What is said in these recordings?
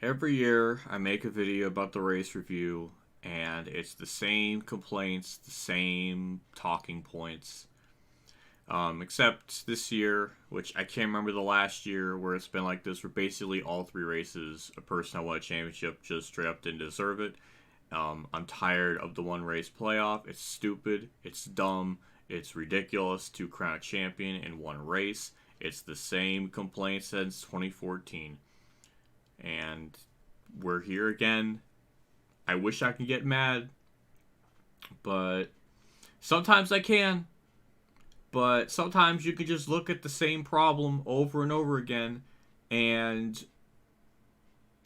Every year I make a video about the race review, and it's the same complaints, the same talking points. Except this year, which I can't remember the last year where it's been like this, where basically all three races, a person that won a championship just straight up didn't deserve it. I'm tired of the one race playoff. It's stupid. It's dumb. It's ridiculous to crown a champion in one race. It's the same complaint since 2014. And we're here again. I wish I could get mad, but sometimes I can. But sometimes you can just look at the same problem over and over again, and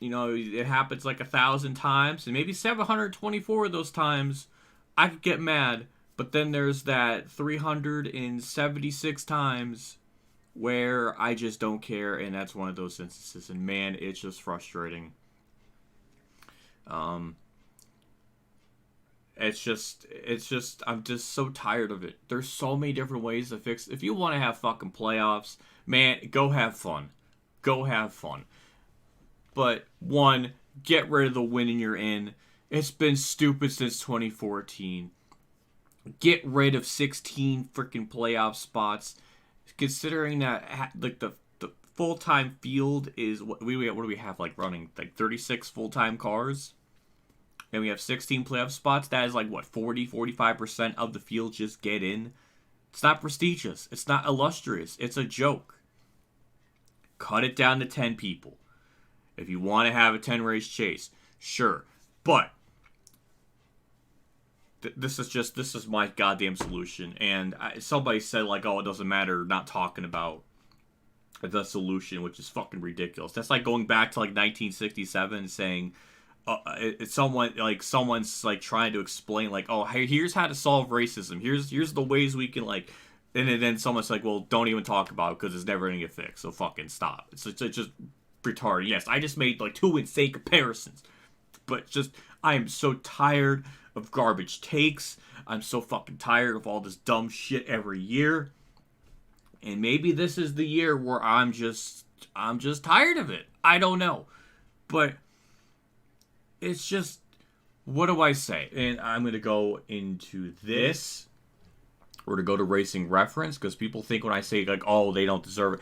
it happens like 1,000 times, and maybe 724 of those times I could get mad. But then there's that 376 times where I just don't care, and that's one of those instances. And man, it's just frustrating. Um, I'm just so tired of it. There's so many different ways to fix. If you want to have fucking playoffs, man, go have fun. Go have fun. But one, get rid of the winning you're in. It's been stupid since 2014. Get rid of 16 freaking playoff spots. Considering that like the full time field is what do we have like running like 36 full time cars, and we have 16 playoff spots. That is like what 45% of the field just get in. It's not prestigious. It's not illustrious. It's a joke. Cut it down to 10 people. If you want to have a 10 race chase, sure, but this is my goddamn solution. And somebody said like, oh, it doesn't matter not talking about the solution, which is fucking ridiculous. That's like going back to like 1967 saying it's someone's like trying to explain like, oh, hey, here's how to solve racism. Here's the ways we can like, and then someone's like, well, don't even talk about it because it's never gonna get fixed. So fucking stop. It's just retarded. Yes, I just made like two insane comparisons, but just I am so tired of garbage takes. I'm so fucking tired of all this dumb shit every year. And maybe this is the year where I'm just tired of it. I don't know. But it's just, what do I say? And I'm going to go into this, or to go to Racing Reference, because people think when I say like, oh, they don't deserve it,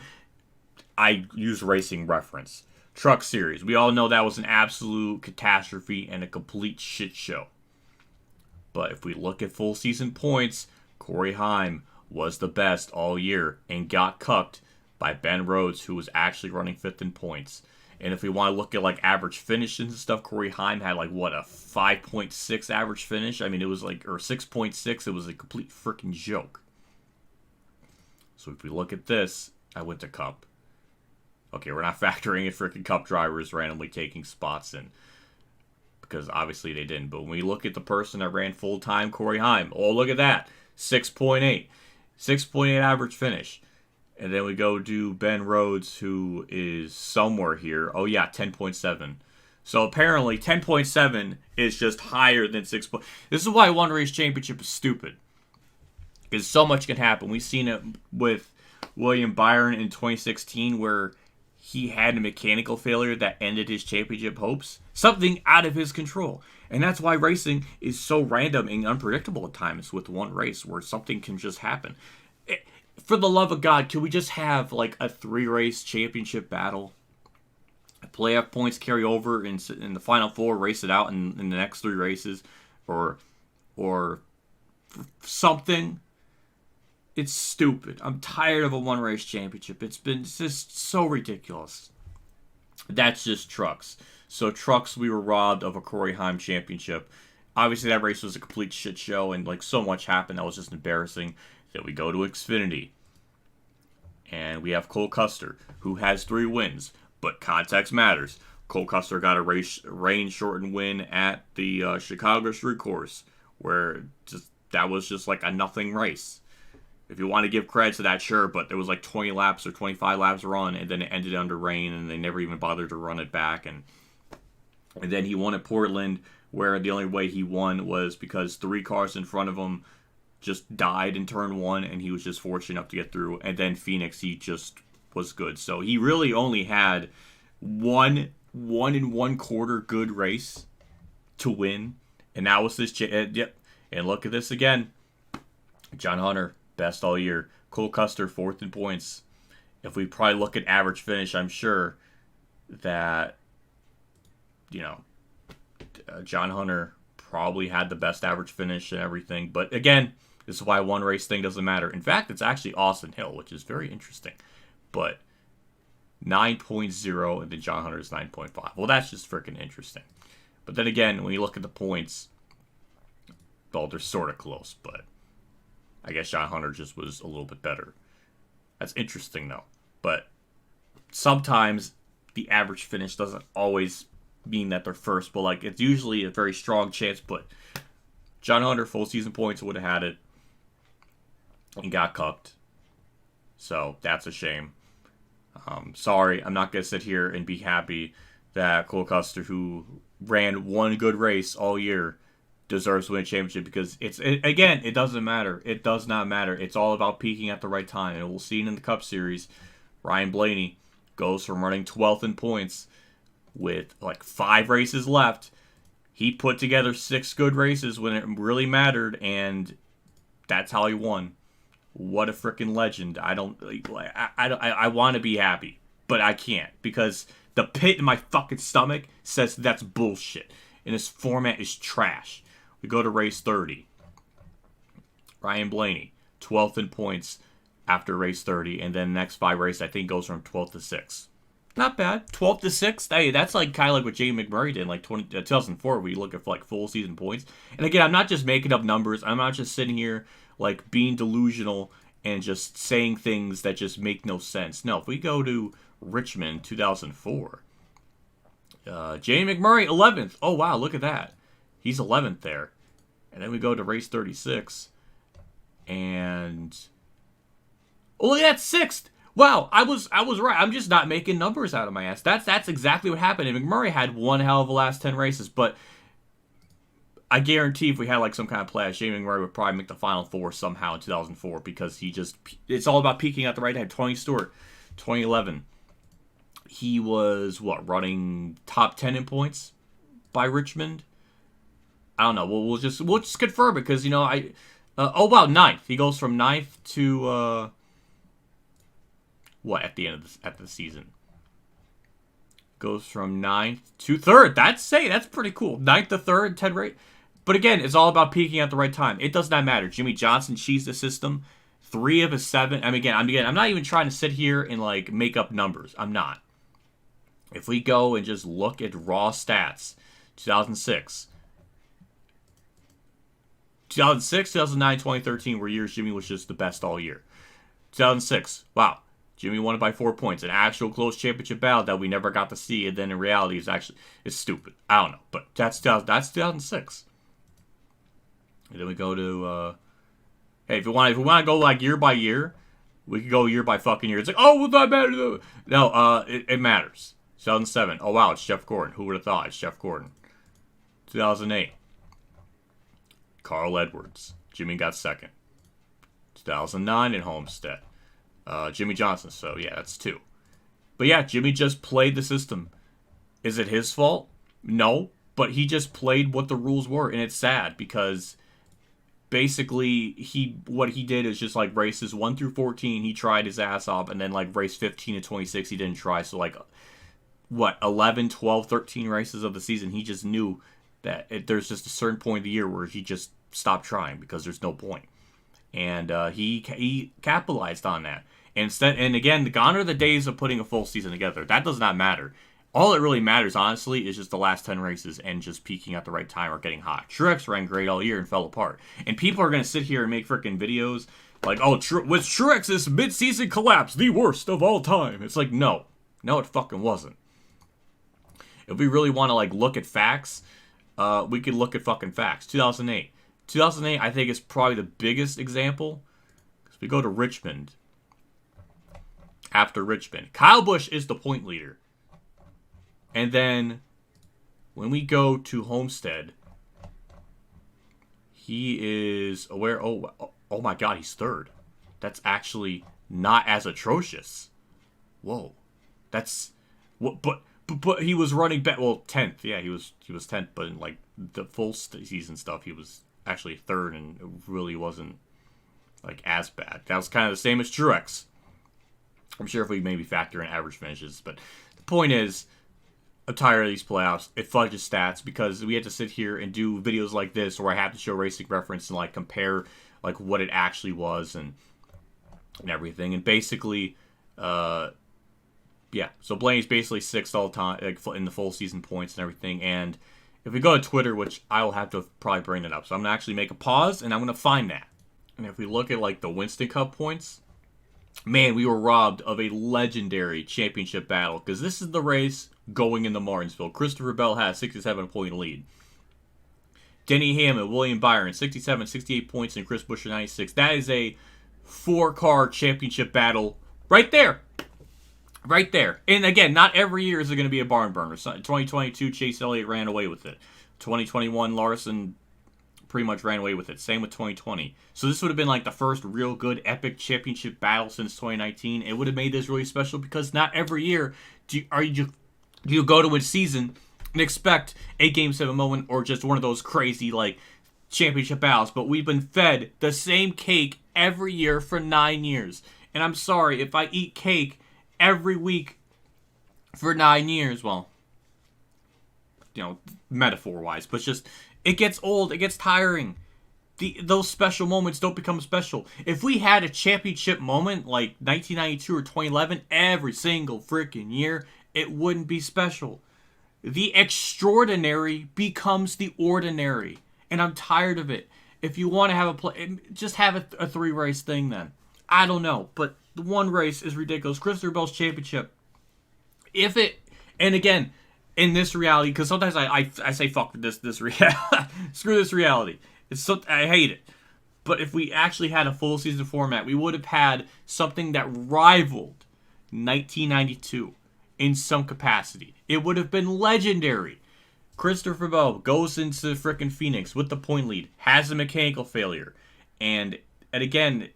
I use Racing Reference. Truck Series. We all know that was an absolute catastrophe and a complete shit show. But if we look at full season points, Corey Heim was the best all year and got cucked by Ben Rhodes, who was actually running fifth in points. And if we want to look at like average finishes and stuff, Corey Heim had like what, a 5.6 average finish? I mean, it was like, or 6.6. It was a complete freaking joke. So if we look at this, I went to Cup. Okay, we're not factoring in freaking Cup drivers randomly taking spots in, because obviously they didn't. But when we look at the person that ran full-time, Corey Heim, oh, look at that. 6.8. 6.8 average finish. And then we go to Ben Rhodes, who is somewhere here. Oh, yeah, 10.7. So apparently 10.7 is just higher than 6. This is why one race championship is stupid, because so much can happen. We've seen it with William Byron in 2016, where he had a mechanical failure that ended his championship hopes. Something out of his control. And that's why racing is so random and unpredictable at times with one race, where something can just happen. For the love of God, can we just have like a 3-race championship battle? Playoff points carry over in the final 4, race it out in the next 3 races, or something. It's stupid. I'm tired of a 1-race championship. It's just so ridiculous. That's just trucks. So trucks, we were robbed of a Corey Heim championship. Obviously, that race was a complete shit show, and like so much happened that was just embarrassing. Then we go to Xfinity, and we have Cole Custer, who has 3 wins, but context matters. Cole Custer got a rain-shortened win at the Chicago Street Course, where that was just like a nothing race. If you want to give credit to that, sure, but there was like 20 laps or 25 laps run, and then it ended under rain, and they never even bothered to run it back. And then he won at Portland, where the only way he won was because 3 cars in front of him just died in turn 1, and he was just fortunate enough to get through. And then Phoenix, he just was good. So he really only had one 1 1/4 good race to win, and that was this. Yep, and look at this again. John Hunter, best all year. Cole Custer, 4th in points. If we probably look at average finish, I'm sure that, John Hunter probably had the best average finish and everything. But again, this is why one race thing doesn't matter. In fact, it's actually Austin Hill, which is very interesting. But 9.0 and then John Hunter is 9.5. Well, that's just freaking interesting. But then again, when you look at the points, well, they're sort of close, but I guess John Hunter just was a little bit better. That's interesting, though. But sometimes the average finish doesn't always mean that they're first, but like it's usually a very strong chance. But John Hunter, full season points, would have had it and got cucked. So that's a shame. Sorry, I'm not going to sit here and be happy that Cole Custer, who ran one good race all year, deserves to win a championship, because it doesn't matter. It does not matter. It's all about peaking at the right time. And we'll see it in the Cup Series. Ryan Blaney goes from running 12th in points with like 5 races left. He put together 6 good races when it really mattered, and that's how he won. What a freaking legend. I want to be happy, but I can't, because the pit in my fucking stomach says that's bullshit. And this format is trash. We go to race 30. Ryan Blaney, 12th in points after race 30. And then the next 5 races, I think, goes from 12th to 6th. Not bad. 12th to 6th. Hey, that's like kind of like what Jamie McMurray did in like 2004, where you look at like full season points. And again, I'm not just making up numbers. I'm not just sitting here like being delusional and just saying things that just make no sense. No, if we go to Richmond 2004, Jamie McMurray, 11th. Oh, wow, look at that. He's 11th there. And then we go to race 36. And oh, look at that, 6th. Wow, I was right. I'm just not making numbers out of my ass. That's exactly what happened. And McMurray had one hell of the last 10 races, but I guarantee if we had like some kind of playoff, Jamie McMurray would probably make the Final Four somehow in 2004, because it's all about peaking at the right time. Tony Stewart, 2011. He was, running top 10 in points by Richmond? I don't know. We'll just confirm it, because, 9th. He goes from 9th to, at the end of the season? Goes from 9th to 3rd. That's pretty cool. 9th to 3rd, 10 rate. But again, it's all about peaking at the right time. It does not matter. Jimmy Johnson cheesed the system. 3 of his 7. I'm not even trying to sit here and like make up numbers. I'm not. If we go and just look at raw stats, 2006, 2009, 2013 were years Jimmy was just the best all year. 2006, wow, Jimmy won it by 4 points, an actual close championship battle that we never got to see, and then in reality it's stupid. I don't know, but that's 2006. And then we go to, hey, if we want to go like year by year, we could go year by fucking year. It's like, oh, would that matter? No, it matters. 2007. Oh, wow, it's Jeff Gordon. Who would have thought? It's Jeff Gordon. 2008. Carl Edwards. Jimmy got 2nd. 2009 in Homestead. Jimmy Johnson. So, yeah, that's 2. But, yeah, Jimmy just played the system. Is it his fault? No. But he just played what the rules were. And it's sad because basically what he did is just like races 1 through 14, he tried his ass off. And then like race 15 to 26, he didn't try. So, like, 11, 12, 13 races of the season, he just knew that there's just a certain point of the year where he just stopped trying because there's no point. And he capitalized on that. And again, gone are the days of putting a full season together. That does not matter. All it really matters, honestly, is just the last 10 races and just peaking at the right time or getting hot. Truex ran great all year and fell apart. And people are going to sit here and make freaking videos like, oh, was Truex's mid-season collapse the worst of all time? It's like, no. No, it fucking wasn't. If we really want to like look at facts, we could look at fucking facts. 2008. 2008, I think, is probably the biggest example. Because we go to Richmond. After Richmond, Kyle Busch is the point leader. And then when we go to Homestead, he is aware. Oh my God, he's 3rd. That's actually not as atrocious. Whoa, that's what. But But he was running back. Well, 10th. Yeah, he was 10th. But in like the full season stuff, he was actually 3rd, and it really wasn't like as bad. That was kind of the same as Truex. I'm sure if we maybe factor in average finishes, but the point is, I'm tired of these playoffs. It fudges stats because we had to sit here and do videos like this where I have to show Racing Reference and like compare like what it actually was and everything. And basically, yeah. So Blaney's basically 6th all time, like in the full season points and everything. And if we go to Twitter, which I will have to probably bring it up, so I'm gonna actually make a pause and I'm gonna find that. And if we look at like the Winston Cup points, man, we were robbed of a legendary championship battle because this is the race going into Martinsville. Christopher Bell has a 67-point lead. Denny Hamlin, William Byron, 67, 68 points, and Chris Buescher, 96. That is a 4-car championship battle right there. Right there. And again, not every year is it going to be a barn burner. 2022, Chase Elliott ran away with it. 2021, Larson pretty much ran away with it. Same with 2020. So this would have been like the first real good epic championship battle since 2019. It would have made this really special because not every year do you go to a season and expect a Game 7 moment or just one of those crazy like championship battles. But we've been fed the same cake every year for 9 years. And I'm sorry, if I eat cake every week for 9 years, well, you know, metaphor-wise, but just, it gets old, it gets tiring. Those special moments don't become special. If we had a championship moment like 1992 or 2011 every single freaking year, it wouldn't be special. The extraordinary becomes the ordinary, and I'm tired of it. If you want to have a play, just have a 3-race thing then. I don't know, but the 1 race is ridiculous. Christopher Bell's championship. If it, and again, in this reality, because sometimes I say fuck this reality, screw this reality. I hate it. But if we actually had a full season format, we would have had something that rivaled 1992 in some capacity. It would have been legendary. Christopher Bell goes into frickin' Phoenix with the point lead, has a mechanical failure, and again,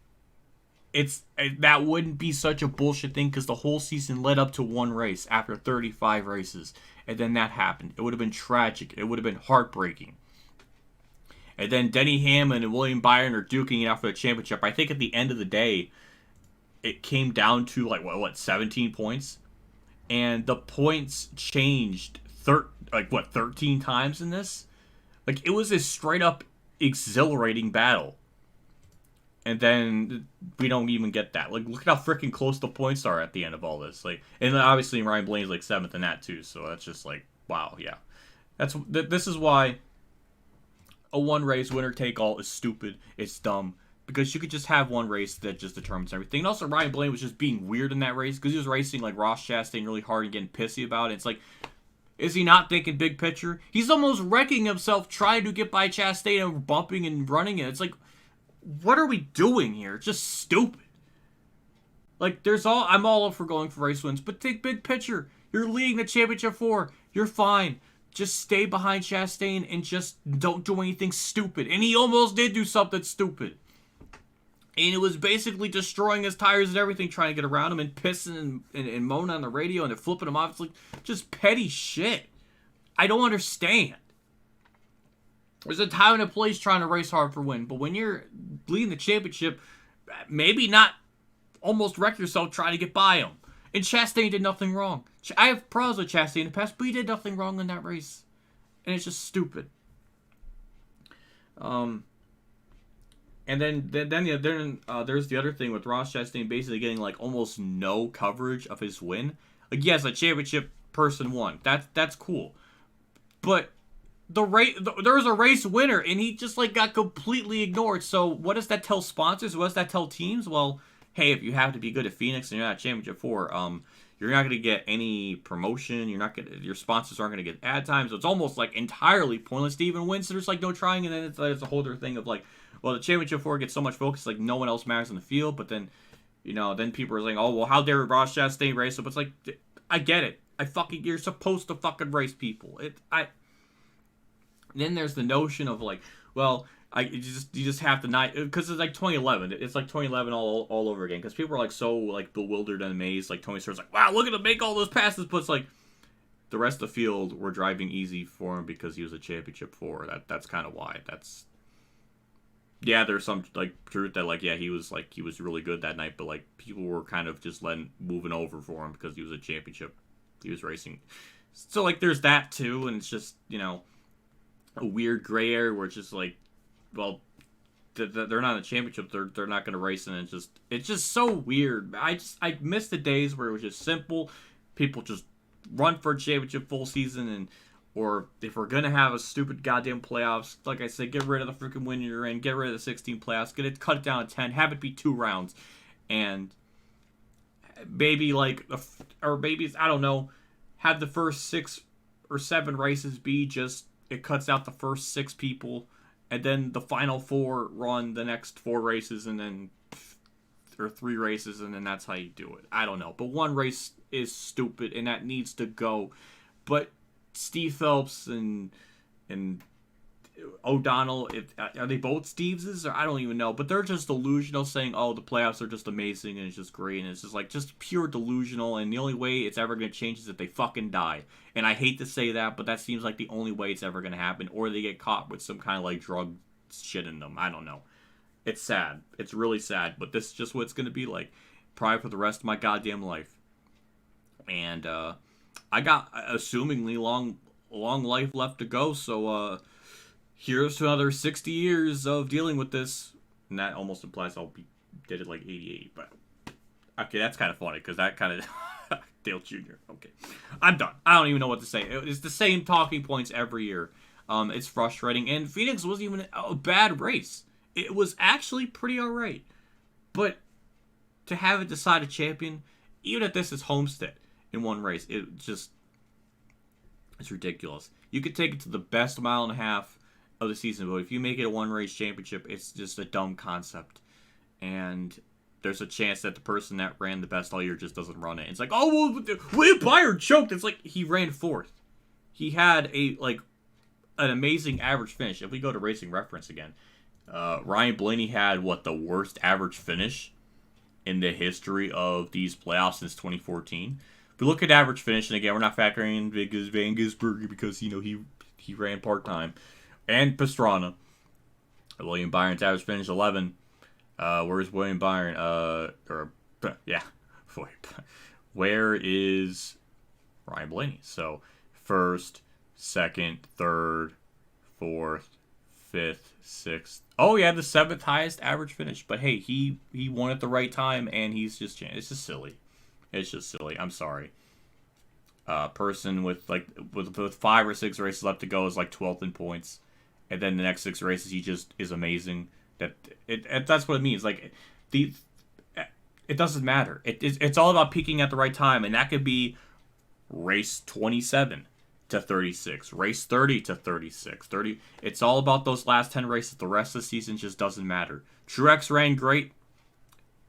that wouldn't be such a bullshit thing because the whole season led up to 1 race after 35 races, and then that happened. It would have been tragic. It would have been heartbreaking. And then Denny Hamlin and William Byron are duking it out for the championship. I think at the end of the day, it came down to like what 17 points, and the points changed 13 times in this. Like, it was a straight up exhilarating battle. And then we don't even get that. Like, look at how freaking close the points are at the end of all this. Like, and obviously Ryan Blaney's like 7th in that too. So that's just like, wow, yeah. This is why a 1-race winner take all is stupid. It's dumb because you could just have 1 race that just determines everything. And also Ryan Blaney was just being weird in that race because he was racing like Ross Chastain really hard and getting pissy about it. It's like, is he not thinking big picture? He's almost wrecking himself trying to get by Chastain and bumping and running it. It's like, what are we doing here? It's just stupid. Like, I'm all up for going for race wins, but think big picture. You're leading the championship 4. You're fine. Just stay behind Chastain and just don't do anything stupid. And he almost did do something stupid. And it was basically destroying his tires and everything, trying to get around him and pissing and moaning on the radio and flipping him off. It's like just petty shit. I don't understand. There's a time and a place trying to race hard for win, but when you're leading the championship, maybe not almost wreck yourself trying to get by him. And Chastain did nothing wrong. I have problems with Chastain in the past, but he did nothing wrong in that race. And it's just stupid. And then there's the other thing with Ross Chastain basically getting like almost no coverage of his win. Like, yes, a championship person won. That's cool. But there was a race winner, and he just like got completely ignored. So what does that tell sponsors? What does that tell teams? Well, hey, if you have to be good at Phoenix and you're not championship 4, you're not going to get any promotion. Your sponsors aren't going to get ad time. So it's almost like entirely pointless to even win. So there's like no trying, and then it's a whole other thing of like, well, the championship 4 gets so much focus, like no one else matters in the field. But then, then people are saying, oh, well, how dare Ross Chastain race? So it's like, I get it. You're supposed to fucking race people. Then there's the notion of like, well, you just have to not, because it's like 2011. It's like 2011 all over again. Because people are like so like bewildered and amazed. Like Tony Stewart's like, wow, look at him make all those passes. But it's like the rest of the field were driving easy for him because he was a championship 4. That's kind of why. Yeah, there's some like truth that like he was really good that night, but like people were kind of just moving over for him because he was a championship. He was racing. So like there's that too, and it's just, a weird gray area where it's just like, well, they're not in a championship, they're not going to race, and it's just so weird. I miss the days where it was just simple. People just run for a championship full season, or if we're gonna have a stupid goddamn playoffs, like I said, get rid of the freaking win you're in, get rid of the 16 playoffs, cut it down to 10, have it be 2 rounds, and maybe I don't know, have the first 6 or 7 races be just it cuts out the first 6 people, and then the final 4 run the next 4 races, and then or 3 races, and then that's how you do it. I don't know, but 1 race is stupid, and that needs to go. But Steve Phelps and O'Donnell, are they both Steveses? Or I don't even know, but they're just delusional, saying, oh, the playoffs are just amazing and it's just great, and it's just pure delusional, and the only way it's ever going to change is if they fucking die. And I hate to say that, but that seems like the only way it's ever going to happen, or they get caught with some kind of like drug shit in them. I don't know. It's sad. It's really sad, but this is just what it's going to be like probably for the rest of my goddamn life. And I got assumingly long life left to go, so here's to another 60 years of dealing with this. And that almost implies I'll be dead at like 88, but okay, that's kind of funny because that kind of Dale Jr. Okay, I'm done. I don't even know what to say. It's the same talking points every year. It's frustrating, and Phoenix wasn't even a bad race. It was actually pretty alright, but to have it decide a champion, even if this is Homestead in 1 race, it's ridiculous. You could take it to the best mile and a half of the season, but if you make it a 1 race championship, it's just a dumb concept. And there's a chance that the person that ran the best all year just doesn't run it. It's like, oh, well, William Byron choked. It's like he ran 4th. He had an amazing average finish. If we go to Racing Reference again, Ryan Blaney had the worst average finish in the history of these playoffs since 2014. If we look at average finish, and again, we're not factoring in Van Gisbergen because he ran part-time, and Pastrana. William Byron's average finish 11. Where's William Byron? Where is Ryan Blaney? So 1st, 2nd, 3rd, 4th, 5th, 6th. Oh yeah, the 7th highest average finish. But hey, he won at the right time, and it's just silly. It's just silly. I'm sorry. Person with 5 or 6 races left to go is 12th in points, and then the next 6 races he just is amazing. That's what it means. It doesn't matter. It's all about peaking at the right time, and that could be race 27 to 36, race 30 to 36, 30. It's all about those last 10 races. The rest of the season just doesn't matter. Truex ran great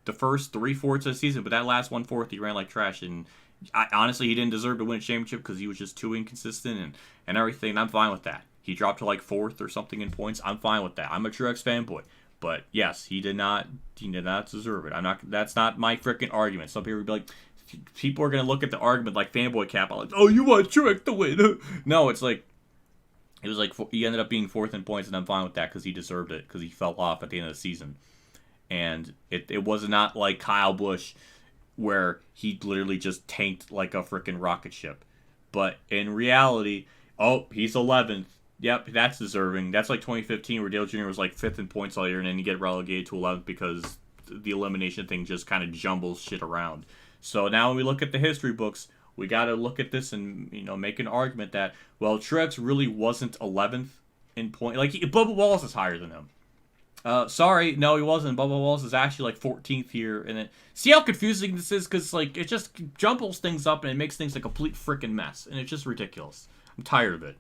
the first 3/4 of the season, but that last 1/4 he ran like trash, and honestly he didn't deserve to win a championship because he was just too inconsistent and everything, and I'm fine with that. He dropped to 4th or something in points. I'm fine with that. I'm a Truex fanboy. But yes, he did not deserve it. That's not my freaking argument. Some people would be like, people are gonna look at the argument like fanboy cap. I'm like, oh, you want Truex to win? No, it's like it was he ended up being 4th in points, and I'm fine with that because he deserved it because he fell off at the end of the season. And it was not like Kyle Busch where he literally just tanked like a freaking rocket ship. But in reality, oh, he's 11th. Yep, that's deserving. That's like 2015 where Dale Jr. was 5th in points all year, and then you get relegated to 11th because the elimination thing just kind of jumbles shit around. So now when we look at the history books, we got to look at this and make an argument that, well, Truex really wasn't 11th in point. Bubba Wallace is higher than him. Sorry, no, he wasn't. Bubba Wallace is actually 14th here, and see how confusing this is, because it just jumbles things up and it makes things a complete freaking mess, and it's just ridiculous. I'm tired of it.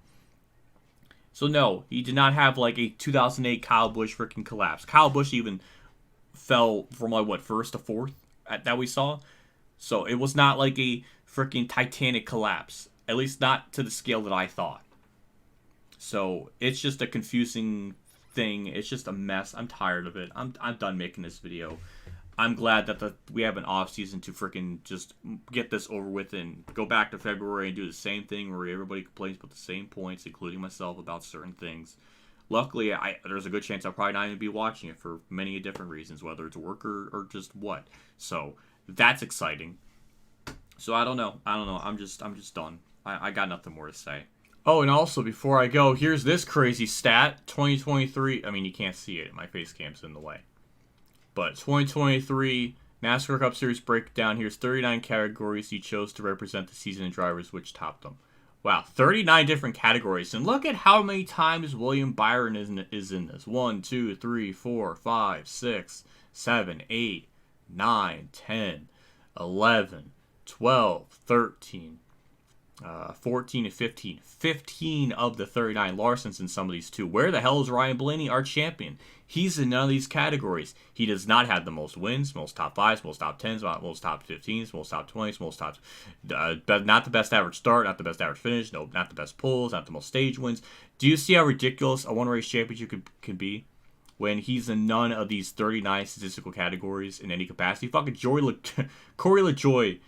So no, he did not have a 2008 Kyle Busch freaking collapse. Kyle Busch even fell from 1st to 4th that we saw. So it was not a freaking Titanic collapse, at least not to the scale that I thought. So it's just a confusing thing. It's just a mess. I'm tired of it. I'm done making this video. I'm glad that we have an off season to freaking just get this over with and go back to February and do the same thing where everybody complains about the same points, including myself, about certain things. Luckily, there's a good chance I'll probably not even be watching it for many different reasons, whether it's work or just what. So that's exciting. So I don't know. I'm just done. I got nothing more to say. Oh, and also before I go, here's this crazy stat: 2023. I mean, you can't see it. My face cam's in the way. But 2023 NASCAR Cup Series breakdown. Here's 39 categories he chose to represent the season and drivers which topped them. Wow, 39 different categories. And look at how many times William Byron is in this. 1, 2, 3, 4, 5, 6, 7, 8, 9, 10, 11, 12, 13, 14 and 15. 15 of the 39. Larson's in some of these too. Where the hell is Ryan Blaney, our champion? He's in none of these categories. He does not have the most wins, most top 5s, most top 10s, most top 15s, most top 20s, most top... not the best average start, not the best average finish, no, not the best pulls, not the most stage wins. Do you see how ridiculous a one-race championship can be? When he's in none of these 39 statistical categories in any capacity. Fucking Corey LaJoy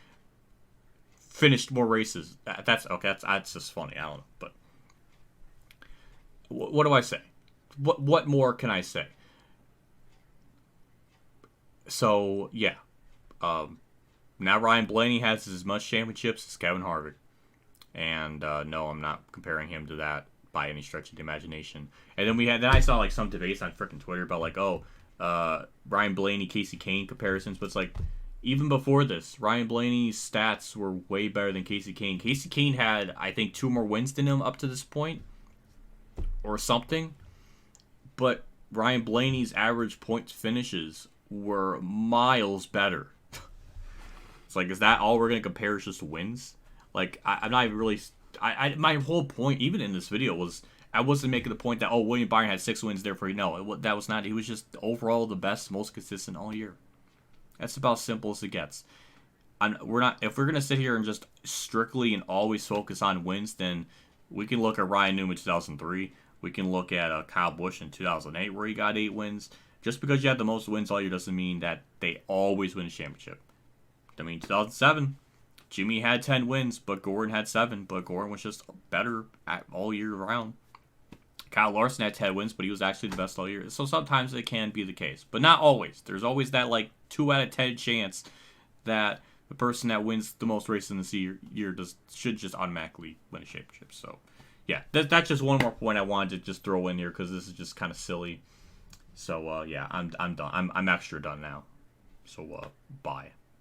finished more races. That's just funny. I don't know, but what do I say? What more can I say? So yeah, now Ryan Blaney has as much championships as Kevin Harvick, and no, I'm not comparing him to that by any stretch of the imagination. And then I saw like some debates on freaking Twitter about like, Ryan Blaney, Casey Kane comparisons, but it's like, even before this, Ryan Blaney's stats were way better than Casey Kane. Casey Kane had, I think, 2 more wins than him up to this point, or something. But Ryan Blaney's average points finishes were miles better. It's like, is that all we're going to compare is just wins? Like, I'm not even really... my whole point, even in this video, was... I wasn't making the point that, William Byron had 6 wins, therefore, no. That was not... He was just overall the best, most consistent all year. That's about as simple as it gets. If we're going to sit here and just strictly and always focus on wins, then we can look at Ryan Newman 2003. We can look at Kyle Busch in 2008 where he got 8 wins. Just because you have the most wins all year doesn't mean that they always win a championship. I mean, 2007, Jimmy had 10 wins, but Gordon had 7. But Gordon was just better all year round. Kyle Larson had 10 wins, but he was actually the best all year. So sometimes it can be the case, but not always. There's always that like 2 out of 10 chance that the person that wins the most races in the year should just automatically win a championship. So yeah, that's just one more point I wanted to just throw in here because this is just kind of silly. So yeah, I'm done. I'm extra done now. So bye.